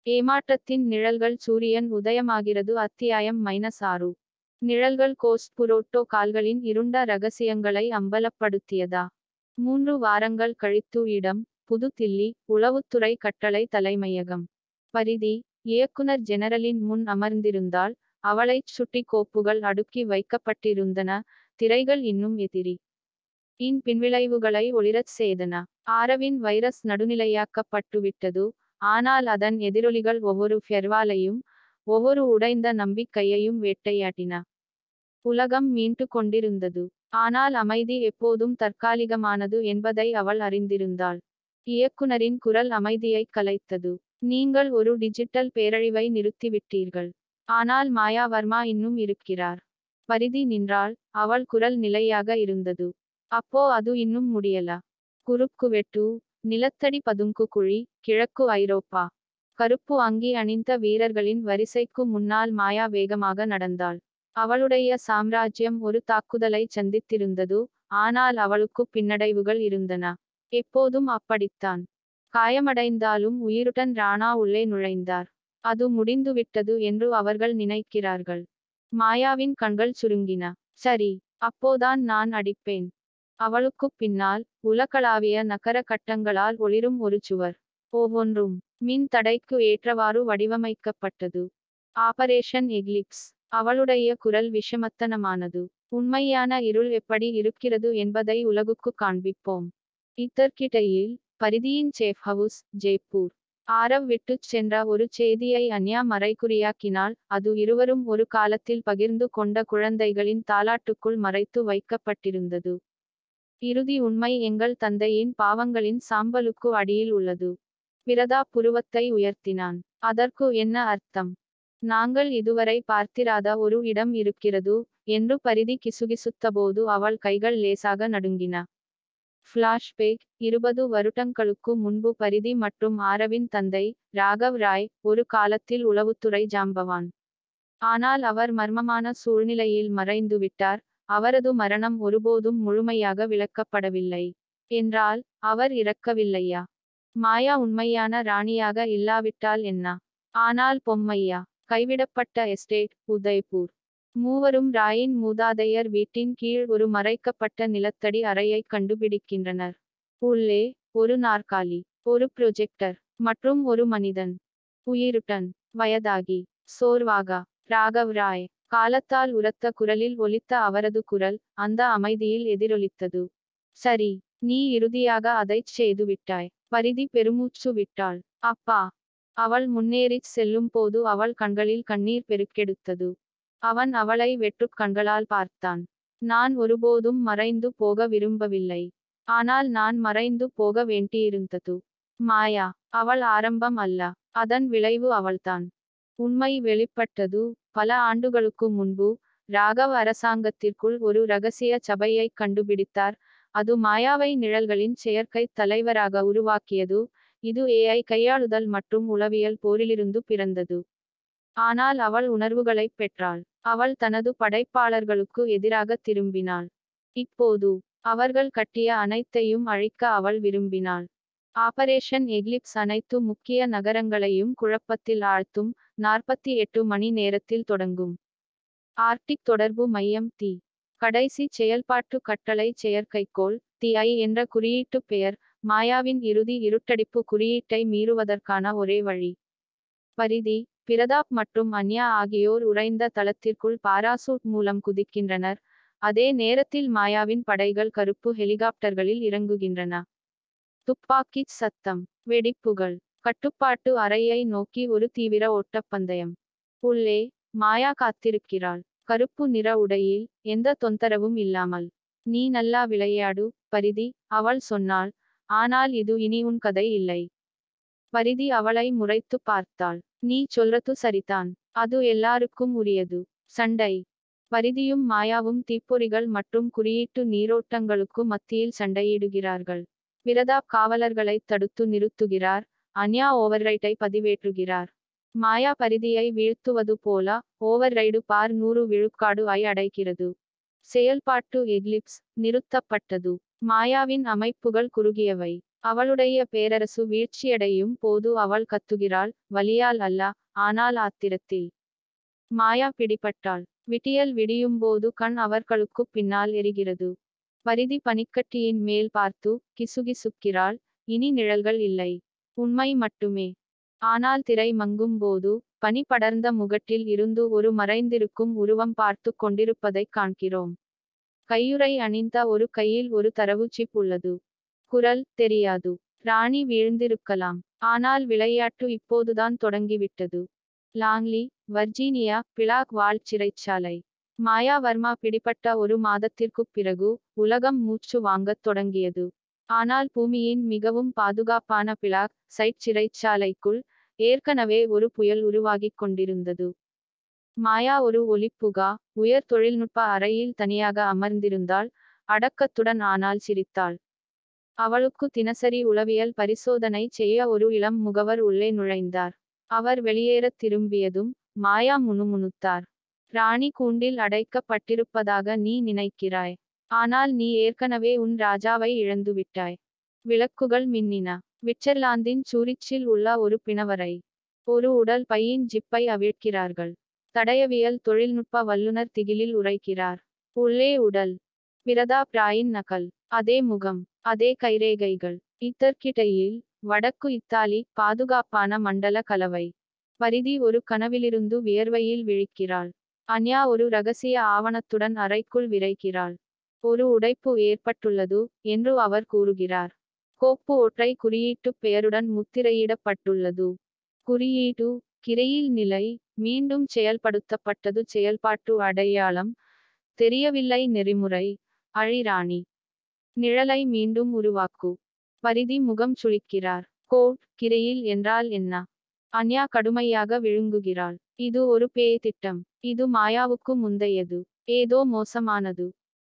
ஏமாற்றத்தின் நிழல்கள். சூரியன் உதயமாகிறது. அத்தியாயம் -6. நிழல்கள். கோஸ்ட் புரோட்டோகால்களின் இருண்ட ரகசியங்களை அம்பலப்படுத்தியதா? 3 வாரங்கள் கழித்து. இடம் புது தில்லி, உளவுத்துறை கட்டளை தலைமையகம். பரிதி இயக்குனர் ஜெனரலின் முன் அமர்ந்திருந்தாள். அவளைச் சுற்றி கோப்புகள் அடுக்கி வைக்கப்பட்டிருந்தன. திரைகள் இன்னும் எதிரி இன் பின்விளைவுகளை ஒளிரச் செய்தன. ஆரவின் வைரஸ் நடுநிலையாக்கப்பட்டுவிட்டது. ஆனால் அதன் எதிரொலிகள் ஒவ்வொரு ஃபெர்வாலையும், ஒவ்வொரு உடைந்த நம்பிக்கையையும் வேட்டையாடின. உலகம் மீண்டு கொண்டிருந்தது. ஆனால் அமைதி எப்போதும் தற்காலிகமானது என்பதை அவள் அறிந்திருந்தாள். இயக்குனரின் குரல் அமைதியைக் கலைத்தது. நீங்கள் ஒரு டிஜிட்டல் பேரழிவை நிறுத்திவிட்டீர்கள். ஆனால் மாயா வர்மா இன்னும் இருக்கிறார். பரிதி நின்றாள். அவள் குரல் நிலையாக இருந்தது. அப்போ அது இன்னும் முடியல. குறுக்குவெட்டு, நிலத்தடி பதுங்கு குழி, கிழக்கு ஐரோப்பா. கருப்பு அங்கி அணிந்த வீரர்களின் வரிசைக்கு முன்னால் மாயா வேகமாக நடந்தாள். அவளுடைய சாம்ராஜ்யம் ஒரு தாக்குதலை சந்தித்திருந்தது. ஆனால் அவளுக்கு பின்னடைவுகள் இருந்தன. எப்போதும் அப்படித்தான். காயமடைந்தாலும் உயிருடன் ராணா உள்ளே நுழைந்தார். அது முடிந்துவிட்டது என்று அவர்கள் நினைக்கிறார்கள். மாயாவின் கண்கள் சுருங்கின. சரி, அப்போதான் நான் அடிப்பேன். அவளுக்குப் பின்னால், உலகளாவிய நகர கட்டங்களால் ஒளிரும் ஒரு சுவர். ஒவ்வொன்றும் மின் தடைக்கு ஏற்றவாறு வடிவமைக்கப்பட்டது. Operation Eclipse. அவளுடைய குரல் விஷமத்தனமானது. உண்மையான இருள் எப்படி இருக்கிறது என்பதை உலகுக்கு காண்பிப்போம். இதற்கிடையில், பரிதியின் சேஃப் ஹவுஸ், ஜெய்ப்பூர். ஆரவ் விட்டுச் சென்ற ஒரு செய்தியை அன்யா மறைகுறியாக்கினாள். அது இருவரும் ஒரு காலத்தில் பகிர்ந்து கொண்ட குழந்தைகளின் தாலாட்டுக்குள் மறைத்து வைக்கப்பட்டிருந்தது. இறுதி உண்மை எங்கள் தந்தையின் பாவங்களின் சாம்பலுக்கு அடியில் உள்ளது. பிரதாப் புருவத்தை உயர்த்தினான். அதற்கு என்ன அர்த்தம்? நாங்கள் இதுவரை பார்த்திராத ஒரு இடம் இருக்கிறது என்று பரிதி கிசுகிசுத்தபோது அவள் கைகள் லேசாக நடுங்கின. ஃப்ளாஷ்பேக். 20 வருடங்களுக்கு முன்பு பரிதி மற்றும் ஆரவின் தந்தை, ராகவ் ராய், ஒரு காலத்தில் உளவுத்துறை ஜாம்பவான். ஆனால் அவர் மர்மமான சூழ்நிலையில் மறைந்துவிட்டார். அவரது மரணம் ஒருபோதும் முழுமையாக விளக்கப்படவில்லை. என்றால், அவர் இறக்கவில்லையா? மாயா உண்மையான ராணியாக இல்லாவிட்டால் என்ன? ஆனால் பொம்மையா? கைவிடப்பட்ட எஸ்டேட், உதய்பூர். மூவரும் ராயின் மூதாதையர் வீட்டின் கீழ் ஒரு மறைக்கப்பட்ட நிலத்தடி அறையைக் கண்டுபிடிக்கின்றனர். உள்ளே, ஒரு நாற்காலி, ஒரு ப்ரொஜெக்டர், மற்றும் ஒரு மனிதன். உயிருடன், வயதாகி, சோர்வாக. ராகவ் ராய். காலத்தால் உரத்த குரலில் ஒலித்த அவரது குரல், அந்த அமைதியில் எதிரொலித்தது. சரி, நீ இறுதியாக அதைச் செய்துவிட்டாய். பரிதி பெருமூச்சு விட்டாள். அப்பா. அவள் முன்னேறிச் செல்லும்போது அவள் கண்களில் கண்ணீர் பெருக்கெடுத்தது. அவன் அவளை வெற்றுக் கண்களால் பார்த்தான். நான் ஒருபோதும் மறைந்து போக விரும்பவில்லை. ஆனால் நான் மறைந்து போக வேண்டியிருந்தது. மாயா. அவள் ஆரம்பம் அல்ல. அதன் விளைவு அவள்தான். உண்மை வெளிப்பட்டது. பல ஆண்டுகளுக்கு முன்பு, ராகவ் அரசாங்கத்திற்குள் ஒரு ரகசிய சபையைக் கண்டுபிடித்தார். அது மாயாவை நிழல்களின் செயற்கைத் தலைவராக உருவாக்கியது. இது AI கையாளுதல் மற்றும் உளவியல் போரிலிருந்து பிறந்தது. ஆனால் அவள் உணர்வுகளைப் பெற்றாள். அவள் தனது படைப்பாளர்களுக்கு எதிராக திரும்பினாள். இப்போது, அவர்கள் கட்டிய அனைத்தையும் அழிக்க அவள் விரும்பினாள். ஆபரேஷன் எக்லிப்ஸ் அனைத்து முக்கிய நகரங்களையும் குழப்பத்தில் ஆழ்த்தும். 48 மணி நேரத்தில் தொடங்கும். ஆர்க்டிக் தொடர்பு மையம் தி. கடைசி செயல்பாட்டு கட்டளை செயற்கைக்கோள், TI என்ற குறியீட்டு பெயர், மாயாவின் இறுதி இருட்டடிப்பு குறியீட்டை மீறுவதற்கான ஒரே வழி. பரிதி, பிரதாப் மற்றும் அன்யா ஆகியோர் உறைந்த தளத்திற்குள் பாராசூட் மூலம் குதிக்கின்றனர். அதே நேரத்தில் மாயாவின் படைகள் கருப்பு ஹெலிகாப்டர்களில் இறங்குகின்றன. துப்பாக்கிச் சத்தம். வெடிப்புகள். கட்டுப்பாட்டு அறையை நோக்கி ஒரு தீவிர ஓட்டப்பந்தயம். உள்ளே, மாயா காத்திருக்கிறாள். கருப்பு நிற உடையில், எந்த தொந்தரவும் இல்லாமல். நீ நல்லா விளையாடு, பரிதி, அவள் சொன்னாள். ஆனால் இது இனி உன் கதை இல்லை. பரிதி அவளை முறைத்து பார்த்தாள். நீ சொல்றது சரிதான். அது எல்லாருக்கும் உரியது. சண்டை. பரிதியும் மாயாவும் தீப்பொறிகள் மற்றும் குறியீட்டு நீரோட்டங்களுக்கு மத்தியில் சண்டையிடுகிறார்கள். பிரதாப் காவலர்களைத் தடுத்து நிறுத்துகிறார். அன்யா ஓவர்ரைட்டை பதிவேற்றுகிறார். மாயா பரிதியை வீழ்த்துவது போல, ஓவர்ரைடு பார் 100 விழுக்காடு ஐ அடைக்கிறது. செயல்பாட்டு எக்லிப்ஸ் நிறுத்தப்பட்டது. மாயாவின் அமைப்புகள் குறுகியவை. அவளுடைய பேரரசு வீழ்ச்சியடையும் போது அவள் கத்துகிறாள், வலியால் அல்ல, ஆனால் ஆத்திரத்தில். மாயா பிடிபட்டாள். விடியல் விடியும்போது கண் அவர்களுக்குப் பின்னால் எரிகிறது. பரிதி பனிக்கட்டியின் மேல் பார்த்து கிசுகிசுக்கிறாள். இனி நிழல்கள் இல்லை. உண்மை மட்டுமே. ஆனால் திரை மங்கும் போது பனி படர்ந்த முகட்டில் இருந்து ஒரு மறைந்திருக்கும் உருவம் பார்த்து கொண்டிருப்பதைக் காண்கிறோம். கையுறை அணிந்த ஒரு கையில் ஒரு தரவு சிப் உள்ளது. குரல் தெரியாது. ராணி வீழ்ந்திருக்கலாம். ஆனால் விளையாட்டு இப்போதுதான் தொடங்கிவிட்டது. லாங்லி, வர்ஜீனியா, பிளாக் வால்ட் சிறைச்சாலை. மாயா வர்மா பிடிபட்ட ஒரு மாதத்திற்குப் பிறகு உலகம் மூச்சு வாங்கத் தொடங்கியது. ஆனால் பூமியின் மிகவும் பாதுகாப்பான பிளாக் சைட் சிறைச்சாலைக்குள் ஏற்கனவே ஒரு புயல் உருவாகிக் கொண்டிருந்தது. மாயா ஒரு ஒளிப்புகா உயர் தொழில்நுட்ப அறையில் தனியாக அமர்ந்திருந்தாள், அடக்கத்துடன் ஆனால் சிரித்தாள். அவளுக்கு தினசரி உளவியல் பரிசோதனை செய்ய ஒரு இளம் முகவர் உள்ளே நுழைந்தார். அவர் வெளியேறத் திரும்பியதும் மாயா முணுமுணுத்தார். ராணி கூண்டில் அடைக்கப்பட்டிருப்பதாக நீ நினைக்கிறாய். ஆனால் நீ ஏற்கனவே உன் ராஜாவை இழந்துவிட்டாய். விளக்குகள் மின்னின. விட்சர்லாந்தின் சூரிச்சில் உள்ள ஒரு பிணவறை. ஒரு உடல் பையின் ஜிப்பை அவிழ்க்கிறார்கள். தடயவியல் தொழில்நுட்ப வல்லுநர் திகிலில் உரைக்கிறார். உள்ளே உடல். பிரதாப் ராயின் நகல். அதே முகம். அதே கைரேகைகள். இதற்கிடையில் வடக்கு இத்தாலி பாதுகாப்பான மண்டல கலவை. பரிதி ஒரு கனவிலிருந்து வியர்வையில் விழிக்கிறாள். அன்யா ஒரு ரகசிய ஆவணத்துடன் அறைக்குள் விரைகிறாள். ஒரு உடைப்பு ஏற்பட்டுள்ளது என்று அவர் கூறுகிறார். கோப்பு ஒற்றை குறியீட்டுப் பெயருடன் முத்திரையிடப்பட்டுள்ளது. குறியீட்டு கிரையில் நிலை மீண்டும் செயல்படுத்தப்பட்டது. செயல்பாட்டு அடையாளம் தெரியவில்லை. நெறிமுறை அழிராணி. நிழலை மீண்டும் உருவாக்கு. பரிதி முகம் சுளிக்கிறார். கோட் கிரையில் என்றால் என்ன? அன்யா கடுமையாக விழுங்குகிறாள். இது ஒரு பேய் திட்டம். இது மாயாவுக்கு முந்தையது. ஏதோ மோசமானது.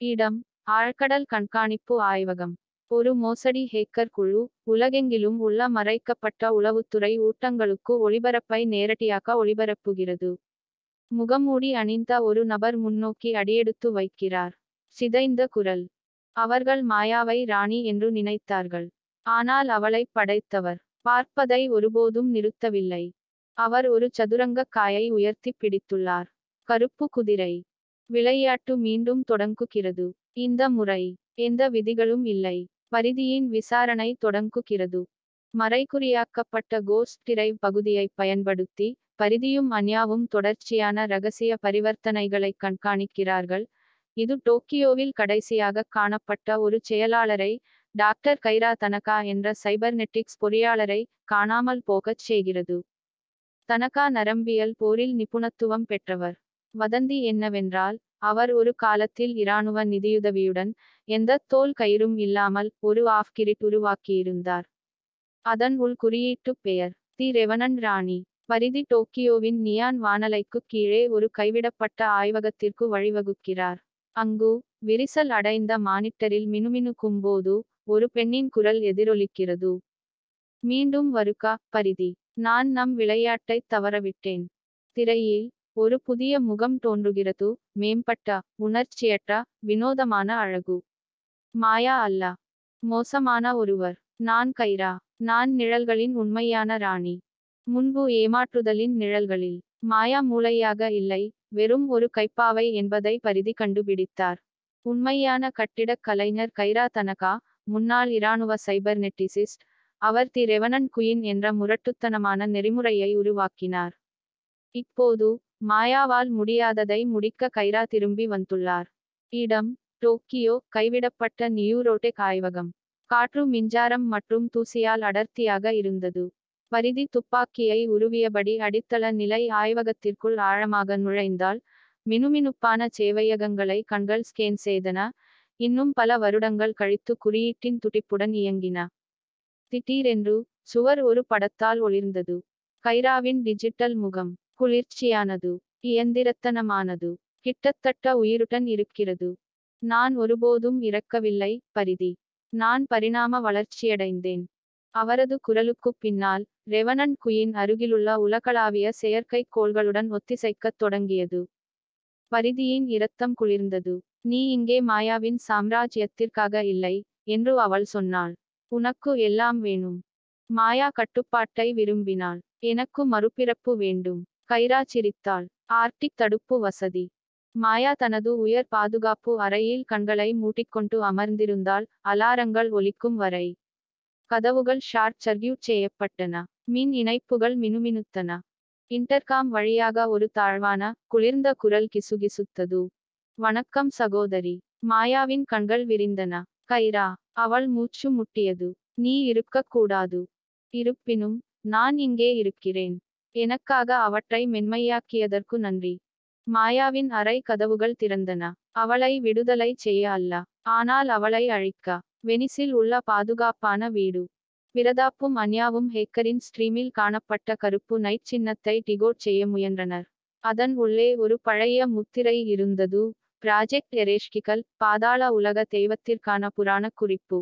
இடம் ஆழ்கடல் கண்காணிப்பு ஆய்வகம். ஒரு மோசடி ஹேக்கர் குழு உலகெங்கிலும் உள்ள மறைக்கப்பட்ட உளவுத்துறை ஊட்டங்களுக்கு ஒளிபரப்பை நேரடியாக ஒளிபரப்புகிறது. முகமூடி அணிந்த ஒரு நபர் முன்னோக்கி அடியெடுத்து வைக்கிறார். சிதைந்த குரல். அவர்கள் மாயாவை ராணி என்று நினைத்தார்கள். ஆனால் அவளை படைத்தவர் பார்ப்பதை ஒருபோதும் நிறுத்தவில்லை. அவர் ஒரு சதுரங்க காயை உயர்த்தி பிடித்துள்ளார். கருப்பு குதிரை. விளையாட்டு மீண்டும் தொடங்குகிறது. இந்த முறை எந்த விதிகளும் இல்லை. பரிதியின் விசாரணை தொடங்குகிறது. மறைகுறியாக்கப்பட்ட கோஸ்ட் டிரைவ் பகுதியை பயன்படுத்தி பரிதியும் அன்யாவும் தொடர்ச்சியான ரகசிய பரிவர்த்தனைகளை கண்காணிக்கிறார்கள். இது டோக்கியோவில் கடைசியாக காணப்பட்ட ஒரு செயலாளரை, டாக்டர் கைரா தனகா என்ற சைபர்நெட்டிக்ஸ் பொறியாளரை, காணாமல் போகச் செய்கிறது. தனகா நரம்பியல் போரில் நிபுணத்துவம் பெற்றவர். வதந்தி என்னவென்றால், அவர் ஒரு காலத்தில் இராணுவ நிதியுதவியுடன், எந்த தோல் கயிறும் இல்லாமல், ஒரு ஆஃப்கிரிட் உருவாக்கியிருந்தார். அதன் உள் குறியீட்டுப் பெயர் தி ரெவனன்ட் ராணி. பரிதி டோக்கியோவின் நியான் வானலைக்கு கீழே ஒரு கைவிடப்பட்ட ஆய்வகத்திற்கு வழிவகுக்கிறார். அங்கு விரிசல் அடைந்த மானிட்டரில் மினுமினுக்கும்போது ஒரு பெண்ணின் குரல் எதிரொலிக்கிறது. மீண்டும் வருகா பரிதி. நான் நம் விளையாட்டைத் தவறவிட்டேன். திரையில் ஒரு புதிய முகம் தோன்றுகிறது. மேம்பட்ட உணர்ச்சியற்ற வினோதமான அழகு. மாயா அல்ல. மோசமான ஒருவர். நான் கைரா. நான் நிழல்களின் உண்மையான ராணி. முன்பு ஏமாற்றுதலின் நிழல்களில். மாயா மூளையாக இல்லை, வெறும் ஒரு கைப்பாவை என்பதை பரிதி கண்டுபிடித்தார். உண்மையான கட்டிடக் கலைஞர் கைரா தனகா, முன்னாள் இராணுவ சைபர்நெட்டிசிஸ்ட். அவர் தி ரெவனன்ட் குயின் என்ற முரட்டுத்தனமான நெறிமுறையை உருவாக்கினார். இப்போது மாயாவால் முடியாததை முடிக்க கைரா திரும்பி வந்துள்ளார். இடம் டோக்கியோ கைவிடப்பட்ட நியூரோடெக் ஆய்வகம். காற்று மின்சாரம் மற்றும் தூசியால் அடர்த்தியாக இருந்தது. பரிதி துப்பாக்கியை உருவியபடி அடித்தள நிலை ஆய்வகத்திற்குள் ஆழமாக நுழைந்தால், மினுமினுப்பான சேவையகங்களை கண்கள் ஸ்கேன் செய்தன. இன்னும் பல வருடங்கள் கழித்து குறியீட்டின் துடிப்புடன் இயங்கின. திடீரென்று சுவர் ஒரு படத்தால் ஒளிர்ந்தது. கைராவின் டிஜிட்டல் முகம். குளிர்ச்சியானது. இயந்திரத்தனமானது. கிட்டத்தட்ட உயிருடன் இருக்கிறது. நான் ஒருபோதும் இறக்கவில்லை பரிதி. நான் பரிணாம வளர்ச்சியடைந்தேன். அவரது குரலுக்குப் பின்னால் ரெவனன்ட் குயின் அருகிலுள்ள உலகளாவிய செயற்கைக்கோள்களுடன் ஒத்திசைக்கத் தொடங்கியது. பரிதியின் இரத்தம் குளிர்ந்தது. நீ இங்கே மாயாவின் சாம்ராஜ்யத்திற்காக இல்லை என்று அவள் சொன்னாள். உனக்கு எல்லாம் வேணும். மாயா கட்டுப்பாட்டை விரும்பினாள். எனக்கு மறுபிறப்பு வேண்டும். கைரா சிரித்தாள். ஆர்டிக் தடுப்பு வசதி. மாயா தனது உயர் பாதுகாப்பு அறையில் கண்களை மூடிக்கொண்டு அமர்ந்திருந்தாள், அலாரங்கள் ஒலிக்கும் வரை. கதவுகள் ஷார்ட் சர்க்யூட் செய்யப்பட்டன. மின் இணைப்புகள் மினுமினுத்தன. இன்டர்காம் வழியாக ஒரு தாழ்வான, குளிர்ந்த குரல் கிசுகிசுத்தது. வணக்கம் சகோதரி. மாயாவின் கண்கள் விரிந்தன. கைரா. அவள் மூச்சு முட்டியது. நீ இருக்கக்கூடாது. இருப்பினும், நான் இங்கே இருக்கிறேன். எனக்காக அவற்றை மென்மையாக்கியதற்கு நன்றி. மாயாவின் அறை கதவுகள் திறந்தன. அவளை விடுதலை செய்ய அல்ல. ஆனால் அவளை அழிக்க. வெனிஸில் உள்ள பாதுகாப்பான வீடு. பிரதாப்பும் அன்யாவும் ஹேக்கரின் ஸ்ட்ரீமில் காணப்பட்ட கருப்பு நைட் சின்னத்தை டிகோட் செய்ய முயன்றனர். அதன் உள்ளே ஒரு பழைய முத்திரை இருந்தது. ப்ராஜெக்ட் எரேஷ்கிகள், பாதாள உலக தெய்வத்திற்கான புராணக் குறிப்பு.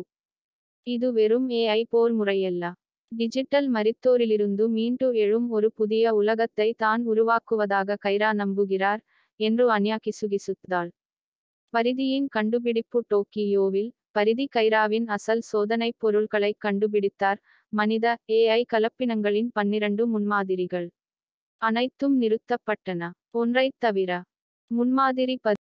இது வெறும் ஏஐ போர் முறையல்ல. டிஜிட்டல் மரித்தோரிலிருந்து மீண்டு எழும் ஒரு புதிய உலகத்தை தான் உருவாக்குவதாக கைரா நம்புகிறார், என்று அன்யா கிசுகிசுத்தாள். பரிதியின் கண்டுபிடிப்பு டோக்கியோவில், பரிதி கைராவின் அசல் சோதனைப் பொருள்களைக் கண்டுபிடித்தார், மனித, ஏஐ கலப்பினங்களின் 12 முன்மாதிரிகள். அனைத்தும் நிறுத்தப்பட்டன. ஒன்றைத் தவிர. முன்மாதிரி